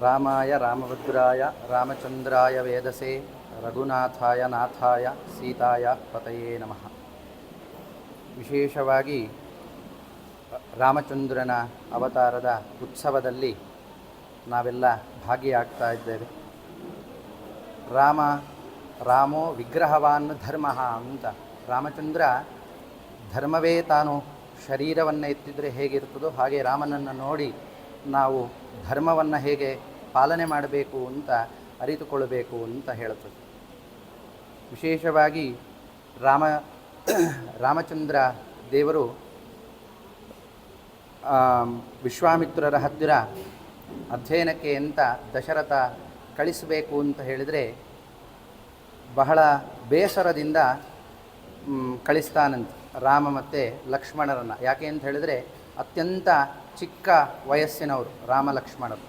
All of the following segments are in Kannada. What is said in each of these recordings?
ರಾಮಾಯ ರಾಮಭದ್ರಾಯ ರಾಮಚಂದ್ರಾಯ ವೇದಸೆ ರಘುನಾಥಾಯ ನಾಥಾಯ ಸೀತಾಯ ಪತಯೇ ನಮಃ. ವಿಶೇಷವಾಗಿ ರಾಮಚಂದ್ರನ ಅವತಾರದ ಉತ್ಸವದಲ್ಲಿ ನಾವೆಲ್ಲ ಭಾಗಿಯಾಗ್ತಾ ಇದ್ದೇವೆ. ರಾಮೋ ವಿಗ್ರಹವಾನ್ ಧರ್ಮ ಅಂತ. ರಾಮಚಂದ್ರ ಧರ್ಮವೇ ತಾನು ಶರೀರವನ್ನು ಎತ್ತಿದರೆ ಹೇಗಿರ್ತದೋ ಹಾಗೆ ರಾಮನನ್ನು ನೋಡಿ ನಾವು ಧರ್ಮವನ್ನು ಹೇಗೆ ಪಾಲನೆ ಮಾಡಬೇಕು ಅಂತ ಅರಿತುಕೊಳ್ಳಬೇಕು ಅಂತ ಹೇಳುತ್ತದೆ. ವಿಶೇಷವಾಗಿ ರಾಮಚಂದ್ರ ದೇವರು ವಿಶ್ವಾಮಿತ್ರರ ಹತ್ತಿರ ಅಧ್ಯಯನಕ್ಕೆ ಅಂತ ದಶರಥ ಕಳಿಸಬೇಕು ಅಂತ ಹೇಳಿದರೆ ಬಹಳ ಬೇಸರದಿಂದ ಕಳಿಸ್ತಾನಂತೆ ರಾಮ ಮತ್ತು ಲಕ್ಷ್ಮಣರನ್ನು. ಯಾಕೆ ಅಂತ ಹೇಳಿದರೆ ಅತ್ಯಂತ ಚಿಕ್ಕ ವಯಸ್ಸಿನವರು ರಾಮ ಲಕ್ಷ್ಮಣರು.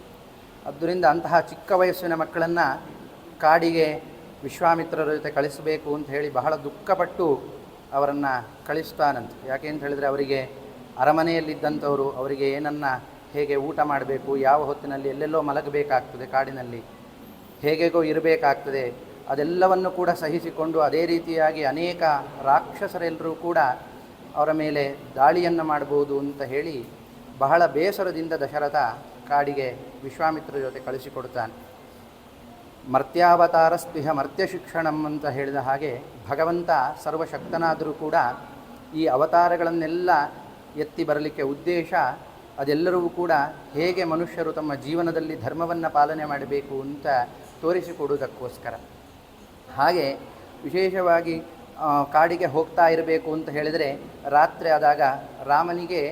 ಆದ್ದರಿಂದ ಅಂತಹ ಚಿಕ್ಕ ವಯಸ್ಸಿನ ಮಕ್ಕಳನ್ನು ಕಾಡಿಗೆ ವಿಶ್ವಾಮಿತ್ರರ ಜೊತೆ ಕಳಿಸಬೇಕು ಅಂತ ಹೇಳಿ ಬಹಳ ದುಃಖಪಟ್ಟು ಅವರನ್ನು ಕಳಿಸ್ತಾನಂತೆ. ಯಾಕೆ ಅಂತ ಹೇಳಿದರೆ ಅವರಿಗೆ ಅರಮನೆಯಲ್ಲಿದ್ದಂಥವರು ಅವರಿಗೆ ಏನನ್ನು ಹೇಗೆ ಊಟ ಮಾಡಬೇಕು, ಯಾವ ಹೊತ್ತಿನಲ್ಲಿ ಎಲ್ಲೆಲ್ಲೋ ಮಲಗಬೇಕಾಗ್ತದೆ, ಕಾಡಿನಲ್ಲಿ ಹೇಗೇಗೋ ಇರಬೇಕಾಗ್ತದೆ, ಅದೆಲ್ಲವನ್ನು ಕೂಡ ಸಹಿಸಿಕೊಂಡು ಅದೇ ರೀತಿಯಾಗಿ ಅನೇಕ ರಾಕ್ಷಸರೆಲ್ಲರೂ ಕೂಡ ಅವರ ಮೇಲೆ ದಾಳಿಯನ್ನು ಮಾಡಬಹುದು ಅಂತ ಹೇಳಿ ಬಹಳ ಬೇಸರದಿಂದ ದಶರಥ ಕಾಡಿಗೆ ವಿಶ್ವಾಮಿತ್ರ ಜೊತೆ ಕಳಿಸಿಕೊಡ್ತಾನೆ. ಮರ್ತ್ಯಾವತಾರಸ್ತಿಹ ಮರ್ತ್ಯ ಶಿಕ್ಷಣಂ ಅಂತ ಹೇಳಿದ ಹಾಗೆ ಭಗವಂತ ಸರ್ವಶಕ್ತನಾದರೂ ಕೂಡ ಈ ಅವತಾರಗಳನ್ನೆಲ್ಲ ಎತ್ತಿ ಬರಲಿಕ್ಕೆ ಉದ್ದೇಶ ಅದೆಲ್ಲರೂ ಕೂಡ ಹೇಗೆ ಮನುಷ್ಯರು ತಮ್ಮ ಜೀವನದಲ್ಲಿ ಧರ್ಮವನ್ನು ಪಾಲನೆ ಮಾಡಬೇಕು ಅಂತ ತೋರಿಸಿಕೊಡುವುದಕ್ಕೋಸ್ಕರ. ಹಾಗೆ ವಿಶೇಷವಾಗಿ ಕಾಡಿಗೆ ಹೋಗ್ತಾ ಇರಬೇಕು ಅಂತ ಹೇಳಿದರೆ ರಾತ್ರಿ ಆದಾಗ ರಾಮನಿಗೆ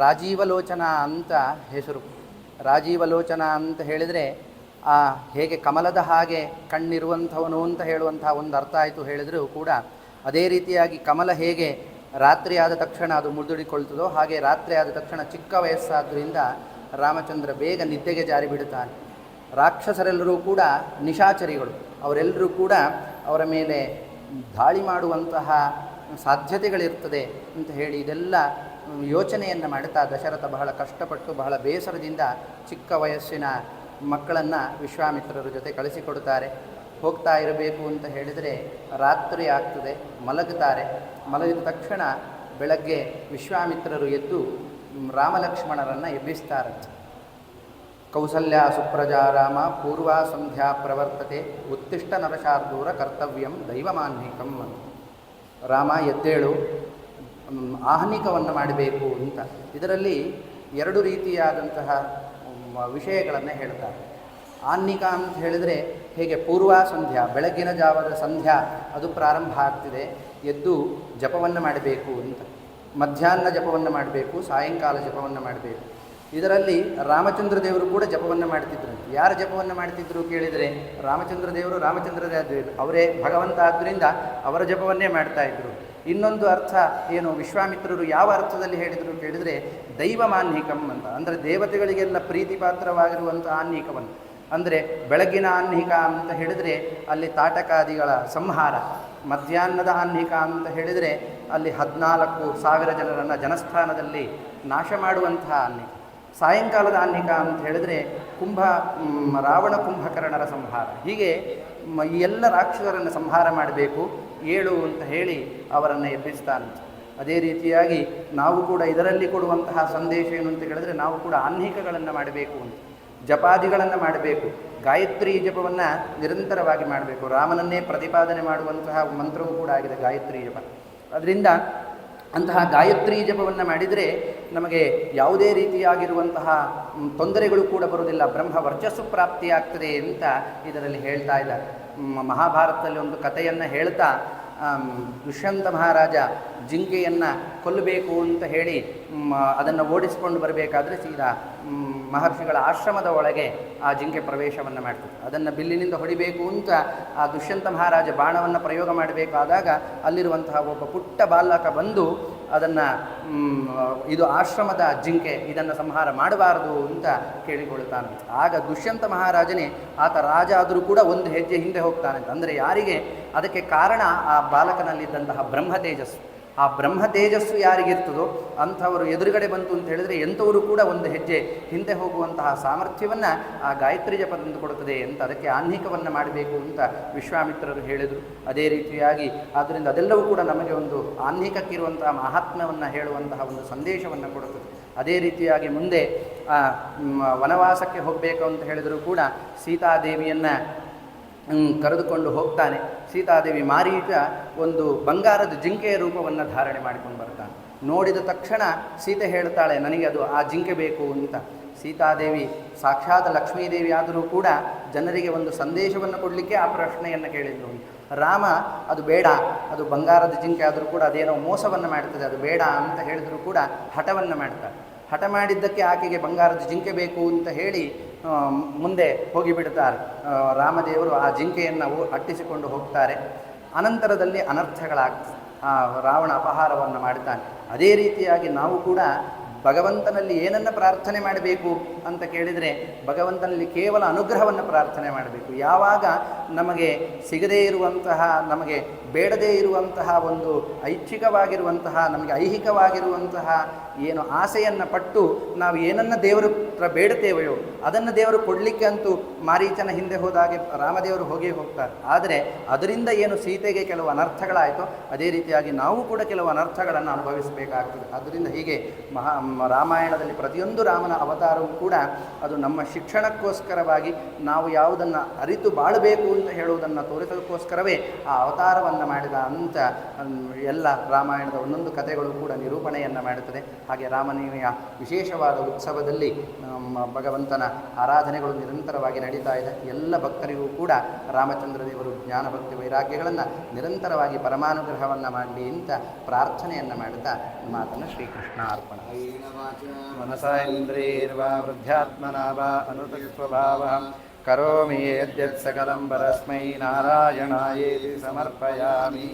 ರಾಜೀವಲೋಚನ ಅಂತ ಹೆಸರು. ರಾಜೀವಲೋಚನ ಅಂತ ಹೇಳಿದರೆ ಹೇಗೆ ಕಮಲದ ಹಾಗೆ ಕಣ್ಣಿರುವಂಥವನು ಅಂತ ಹೇಳುವಂಥ ಒಂದು ಅರ್ಥ ಆಯಿತು ಹೇಳಿದರೂ ಕೂಡ ಅದೇ ರೀತಿಯಾಗಿ ಕಮಲ ಹೇಗೆ ರಾತ್ರಿ ಆದ ತಕ್ಷಣ ಅದು ಮುದುಡಿಕೊಳ್ತದೋ ಹಾಗೆ ರಾತ್ರಿ ಆದ ತಕ್ಷಣ ಚಿಕ್ಕ ವಯಸ್ಸಾದ್ದರಿಂದ ರಾಮಚಂದ್ರ ಬೇಗ ನಿದ್ದೆಗೆ ಜಾರಿ ಬಿಡುತ್ತಾನೆ. ರಾಕ್ಷಸರೆಲ್ಲರೂ ಕೂಡ ನಿಶಾಚರಿಗಳು, ಅವರೆಲ್ಲರೂ ಕೂಡ ಅವರ ಮೇಲೆ ದಾಳಿ ಮಾಡುವಂತಹ ಸಾಧ್ಯತೆಗಳಿರ್ತದೆ ಅಂತ ಹೇಳಿ ಇದೆಲ್ಲ ಯೋಚನೆಯನ್ನು ಮಾಡುತ್ತಾ ದಶರಥ ಬಹಳ ಕಷ್ಟಪಟ್ಟು ಬಹಳ ಬೇಸರದಿಂದ ಚಿಕ್ಕ ವಯಸ್ಸಿನ ಮಕ್ಕಳನ್ನು ವಿಶ್ವಾಮಿತ್ರರ ಜೊತೆ ಕಳಿಸಿಕೊಡುತ್ತಾರೆ. ಹೋಗ್ತಾ ಇರಬೇಕು ಅಂತ ಹೇಳಿದರೆ ರಾತ್ರಿ ಆಗ್ತದೆ, ಮಲಗುತ್ತಾರೆ. ಮಲಗಿದ ತಕ್ಷಣ ಬೆಳಗ್ಗೆ ವಿಶ್ವಾಮಿತ್ರರು ಎದ್ದು ರಾಮಲಕ್ಷ್ಮಣರನ್ನು ಎಬ್ಬಿಸ್ತಾರಂತೆ. ಕೌಸಲ್ಯ ಸುಪ್ರಜಾ ರಾಮ ಪೂರ್ವ ಸಂಧ್ಯಾ ಪ್ರವರ್ತತೆ ಉತ್ತಿಷ್ಟ ನರಶಾರ್ದೂರ ಕರ್ತವ್ಯಂ ದೈವಮಾನ್ಹಿಕಂ ಅಂತ. ರಾಮ ಎದ್ದೇಳು, ಆಹ್ನಿಕವನ್ನು ಮಾಡಬೇಕು ಅಂತ. ಇದರಲ್ಲಿ ಎರಡು ರೀತಿಯಾದಂತಹ ವಿಷಯಗಳನ್ನು ಹೇಳ್ತಾರೆ. ಆಹ್ನಿಕ ಅಂತ ಹೇಳಿದರೆ ಹೇಗೆ ಪೂರ್ವ ಸಂಧ್ಯಾ ಬೆಳಗ್ಗಿನ ಜಾವದ ಸಂಧ್ಯಾ ಅದು ಪ್ರಾರಂಭ ಆಗ್ತಿದೆ, ಎದ್ದು ಜಪವನ್ನು ಮಾಡಬೇಕು ಅಂತ. ಮಧ್ಯಾಹ್ನ ಜಪವನ್ನು ಮಾಡಬೇಕು, ಸಾಯಂಕಾಲ ಜಪವನ್ನು ಮಾಡಬೇಕು. ಇದರಲ್ಲಿ ರಾಮಚಂದ್ರ ದೇವರು ಕೂಡ ಜಪವನ್ನು ಮಾಡ್ತಿದ್ರು. ಯಾರು ಜಪವನ್ನು ಮಾಡ್ತಿದ್ರು ಕೇಳಿದರೆ ರಾಮಚಂದ್ರ ದೇವರು ಅವರೇ ಭಗವಂತ ಆದ್ದರಿಂದ ಅವರ ಜಪವನ್ನೇ ಮಾಡ್ತಾಯಿದ್ರು. ಇನ್ನೊಂದು ಅರ್ಥ ಏನು, ವಿಶ್ವಾಮಿತ್ರರು ಯಾವ ಅರ್ಥದಲ್ಲಿ ಹೇಳಿದರು ಕೇಳಿದರೆ ದೈವಮಾನ್ಹಿಕಂ ಅಂತ. ಅಂದರೆ ದೇವತೆಗಳಿಗೆಲ್ಲ ಪ್ರೀತಿಪಾತ್ರವಾಗಿರುವಂಥ ಆನ್ಹಿಕವನ್ನು, ಅಂದರೆ ಬೆಳಗ್ಗಿನ ಆನ್ಹಿಕ ಅಂತ ಹೇಳಿದರೆ ಅಲ್ಲಿ ತಾಟಕಾದಿಗಳ ಸಂಹಾರ, ಮಧ್ಯಾಹ್ನದ ಆನ್ಹಿಕ ಅಂತ ಹೇಳಿದರೆ ಅಲ್ಲಿ 14,000 ಜನರನ್ನು ಜನಸ್ಥಾನದಲ್ಲಿ ನಾಶ ಮಾಡುವಂತಹ ಆನ್ಹಿಕ, ಸಾಯಂಕಾಲದ ಆನ್ಹಿಕ ಅಂತ ಹೇಳಿದರೆ ರಾವಣ ಕುಂಭಕರ್ಣರ ಸಂಹಾರ. ಹೀಗೆ ಈ ಎಲ್ಲ ರಾಕ್ಷಸರನ್ನು ಸಂಹಾರ ಮಾಡಬೇಕು, ಏಳು ಅಂತ ಹೇಳಿ ಅವರನ್ನು ಎಬ್ಬಿಸ್ತಾನಂತೆ. ಅದೇ ರೀತಿಯಾಗಿ ನಾವು ಕೂಡ ಇದರಲ್ಲಿ ಕೊಡುವಂತಹ ಸಂದೇಶ ಏನು ಅಂತ ಹೇಳಿದರೆ ನಾವು ಕೂಡ ಆನ್ಹಿಕಗಳನ್ನು ಮಾಡಬೇಕು ಅಂತ, ಜಪಾದಿಗಳನ್ನು ಮಾಡಬೇಕು. ಗಾಯತ್ರಿ ಜಪವನ್ನು ನಿರಂತರವಾಗಿ ಮಾಡಬೇಕು. ರಾಮನನ್ನೇ ಪ್ರತಿಪಾದನೆ ಮಾಡುವಂತಹ ಮಂತ್ರವೂ ಕೂಡ ಆಗಿದೆ ಗಾಯತ್ರಿ ಜಪ. ಅದರಿಂದ ಅಂತಹ ಗಾಯತ್ರಿ ಜಪವನ್ನು ಮಾಡಿದರೆ ನಮಗೆ ಯಾವುದೇ ರೀತಿಯಾಗಿರುವಂತಹ ತೊಂದರೆಗಳು ಕೂಡ ಬರುವುದಿಲ್ಲ, ಬ್ರಹ್ಮ ವರ್ಚಸ್ಸು ಪ್ರಾಪ್ತಿಯಾಗ್ತದೆ ಅಂತ ಇದರಲ್ಲಿ ಹೇಳ್ತಾ ಇದ್ದಾರೆ. ಮಹಾಭಾರತದಲ್ಲಿ ಒಂದು ಕಥೆಯನ್ನು ಹೇಳ್ತಾ ದುಷ್ಯಂತ ಮಹಾರಾಜ ಜಿಂಕೆಯನ್ನು ಕೊಲ್ಲಬೇಕು ಅಂತ ಹೇಳಿ ಅದನ್ನು ಓಡಿಸಿಕೊಂಡು ಬರಬೇಕಾದ್ರೆ ಸೀದಾ ಮಹರ್ಷಿಗಳ ಆಶ್ರಮದ ಒಳಗೆ ಆ ಜಿಂಕೆ ಪ್ರವೇಶವನ್ನು ಮಾಡ್ತದೆ. ಅದನ್ನು ಬಿಲ್ಲಿನಿಂದ ಹೊಡಿಬೇಕು ಅಂತ ಆ ದುಷ್ಯಂತ ಮಹಾರಾಜ ಬಾಣವನ್ನು ಪ್ರಯೋಗ ಮಾಡಬೇಕಾದಾಗ ಅಲ್ಲಿರುವಂತಹ ಒಬ್ಬ ಪುಟ್ಟ ಬಾಲಕ ಬಂದು ಅದನ್ನು ಇದು ಆಶ್ರಮದ ಜಿಂಕೆ, ಇದನ್ನು ಸಂಹಾರ ಮಾಡಬಾರದು ಅಂತ ಕೇಳಿಕೊಳ್ತಾನಂತೆ. ಆಗ ದುಷ್ಯಂತ ಮಹಾರಾಜನೇ, ಆತ ರಾಜ ಆದರೂ ಕೂಡ ಒಂದು ಹೆಜ್ಜೆ ಹಿಂದೆ ಹೋಗ್ತಾನಂತೆ. ಅಂದರೆ ಯಾರಿಗೆ ಅದಕ್ಕೆ ಕಾರಣ ಆ ಬಾಲಕನಲ್ಲಿದ್ದಂತಹ ಬ್ರಹ್ಮ ತೇಜಸ್ಸು. ಆ ಬ್ರಹ್ಮ ತೇಜಸ್ಸು ಯಾರಿಗಿರ್ತದೋ ಅಂಥವರು ಎದುರುಗಡೆ ಬಂತು ಅಂತ ಹೇಳಿದರೆ ಎಂಥವರು ಕೂಡ ಒಂದು ಹೆಜ್ಜೆ ಹಿಂದೆ ಹೋಗುವಂತಹ ಸಾಮರ್ಥ್ಯವನ್ನು ಆ ಗಾಯತ್ರಿ ಜಪ ತಂದು ಕೊಡುತ್ತದೆ ಅಂತ, ಅದಕ್ಕೆ ಆಹ್ನಿಕವನ್ನು ಮಾಡಬೇಕು ಅಂತ ವಿಶ್ವಾಮಿತ್ರರು ಹೇಳಿದರು. ಅದೇ ರೀತಿಯಾಗಿ ಆದ್ದರಿಂದ ಅದೆಲ್ಲವೂ ಕೂಡ ನಮಗೆ ಒಂದು ಆಹ್ನಿಕಕ್ಕಿರುವಂತಹ ಮಹಾತ್ಮ್ಯವನ್ನು ಹೇಳುವಂತಹ ಒಂದು ಸಂದೇಶವನ್ನು ಕೊಡುತ್ತದೆ. ಅದೇ ರೀತಿಯಾಗಿ ಮುಂದೆ ವನವಾಸಕ್ಕೆ ಹೋಗಬೇಕು ಅಂತ ಹೇಳಿದರೂ ಕೂಡ ಸೀತಾದೇವಿಯನ್ನು ಕರೆದುಕೊಂಡು ಹೋಗ್ತಾನೆ. ಸೀತಾದೇವಿ ಮಾರೀಚ ಒಂದು ಬಂಗಾರದ ಜಿಂಕೆಯ ರೂಪವನ್ನು ಧಾರಣೆ ಮಾಡಿಕೊಂಡು ಬರ್ತಾನೆ. ನೋಡಿದ ತಕ್ಷಣ ಸೀತೆ ಹೇಳ್ತಾಳೆ, ನನಗೆ ಅದು ಆ ಜಿಂಕೆ ಬೇಕು ಅಂತ. ಸೀತಾದೇವಿ ಸಾಕ್ಷಾತ್ ಲಕ್ಷ್ಮೀದೇವಿ ಆದರೂ ಕೂಡ ಜನರಿಗೆ ಒಂದು ಸಂದೇಶವನ್ನು ಕೊಡಲಿಕ್ಕೆ ಆ ಪ್ರಶ್ನೆಯನ್ನು ಕೇಳಿದ್ಲು. ರಾಮ ಅದು ಬೇಡ, ಅದು ಬಂಗಾರದ ಜಿಂಕೆ ಆದರೂ ಕೂಡ ಅದೇನೋ ಮೋಸವನ್ನು ಮಾಡ್ತದೆ, ಅದು ಬೇಡ ಅಂತ ಹೇಳಿದರೂ ಕೂಡ ಹಠವನ್ನು ಮಾಡ್ತಾಳೆ. ಹಠ ಮಾಡಿದ್ದಕ್ಕೆ ಆಕೆಗೆ ಬಂಗಾರದ ಜಿಂಕೆ ಬೇಕು ಅಂತ ಹೇಳಿ ಮುಂದೆ ಹೋಗಿಬಿಡ್ತಾರೆ. ರಾಮದೇವರು ಆ ಜಿಂಕೆಯನ್ನು ಅಟ್ಟಿಸಿಕೊಂಡು ಹೋಗ್ತಾರೆ. ಅನಂತರದಲ್ಲಿ ಅನರ್ಥಗಳಾಗ್ತದೆ. ರಾವಣ ಅಪಹಾರವನ್ನು ಮಾಡ್ತಾನೆ. ಅದೇ ರೀತಿಯಾಗಿ ನಾವು ಕೂಡ ಭಗವಂತನಲ್ಲಿ ಏನನ್ನು ಪ್ರಾರ್ಥನೆ ಮಾಡಬೇಕು ಅಂತ ಕೇಳಿದರೆ ಭಗವಂತನಲ್ಲಿ ಕೇವಲ ಅನುಗ್ರಹವನ್ನು ಪ್ರಾರ್ಥನೆ ಮಾಡಬೇಕು. ಯಾವಾಗ ನಮಗೆ ಸಿಗದೇ ಇರುವಂತಹ, ನಮಗೆ ಬೇಡದೇ ಇರುವಂತಹ ಒಂದು ಐಚ್ಛಿಕವಾಗಿರುವಂತಹ, ನಮಗೆ ಐಹಿಕವಾಗಿರುವಂತಹ ಏನು ಆಸೆಯನ್ನು ಪಟ್ಟು ನಾವು ಏನನ್ನು ದೇವರ ಹತ್ರ ಬೇಡುತ್ತೇವೆಯೋ ಅದನ್ನು ದೇವರು ಕೊಡಲಿಕ್ಕೆ ಅಂತೂ ಮಾರೀಚನ ಹಿಂದೆ ಹೋದಾಗೆ ರಾಮದೇವರು ಹೋಗ್ತಾರೆ. ಆದರೆ ಅದರಿಂದ ಏನು ಸೀತೆಗೆ ಕೆಲವು ಅನರ್ಥಗಳಾಯಿತು, ಅದೇ ರೀತಿಯಾಗಿ ನಾವು ಕೂಡ ಕೆಲವು ಅನರ್ಥಗಳನ್ನು ಅನುಭವಿಸಬೇಕಾಗ್ತದೆ. ಆದ್ದರಿಂದ ಹೀಗೆ ರಾಮಾಯಣದಲ್ಲಿ ಪ್ರತಿಯೊಂದು ರಾಮನ ಅವತಾರವೂ ಕೂಡ ಅದು ನಮ್ಮ ಶಿಕ್ಷಣಕ್ಕೋಸ್ಕರವಾಗಿ ನಾವು ಯಾವುದನ್ನು ಅರಿತು ಬಾಳಬೇಕು ಅಂತ ಹೇಳುವುದನ್ನು ತೋರಿಸೋದಕ್ಕೋಸ್ಕರವೇ ಆ ಅವತಾರವನ್ನು ಮಾಡಿದ ಅಂತ ಎಲ್ಲ ರಾಮಾಯಣದ ಒಂದೊಂದು ಕಥೆಗಳು ಕೂಡ ನಿರೂಪಣೆಯನ್ನು ಮಾಡುತ್ತದೆ. ಹಾಗೆ ರಾಮನವಮಿಯ ವಿಶೇಷವಾದ ಉತ್ಸವದಲ್ಲಿ ಭಗವಂತನ ಆರಾಧನೆಗಳು ನಿರಂತರವಾಗಿ ನಡೀತಾ ಇದೆ. ಎಲ್ಲ ಭಕ್ತರಿಗೂ ಕೂಡ ರಾಮಚಂದ್ರ ದೇವರು ಜ್ಞಾನ ಭಕ್ತಿ ವೈರಾಗ್ಯಗಳನ್ನು ನಿರಂತರವಾಗಿ ಪರಮಾನುಗ್ರಹವನ್ನು ಮಾಡಲಿ ಅಂತ ಪ್ರಾರ್ಥನೆಯನ್ನು ಮಾಡುತ್ತಾ ಮಾತನ್ನು ಶ್ರೀಕೃಷ್ಣ ಅರ್ಪಣ. ಮನಸಾ ಇಂದ್ರಿಯರ್ವಾ ವೃದ್ಧಾತ್ಮನಾ ವಾ ಅನುತಸ್ವಭಾವಃ ಕರೋಮಿ ಯದ್ಯತ್ ಸಕಲಂ ಪರಸ್ಮೈ ನಾರಾಯಣಾಯೇತಿ ಸಮರ್ಪಯಾಮಿ.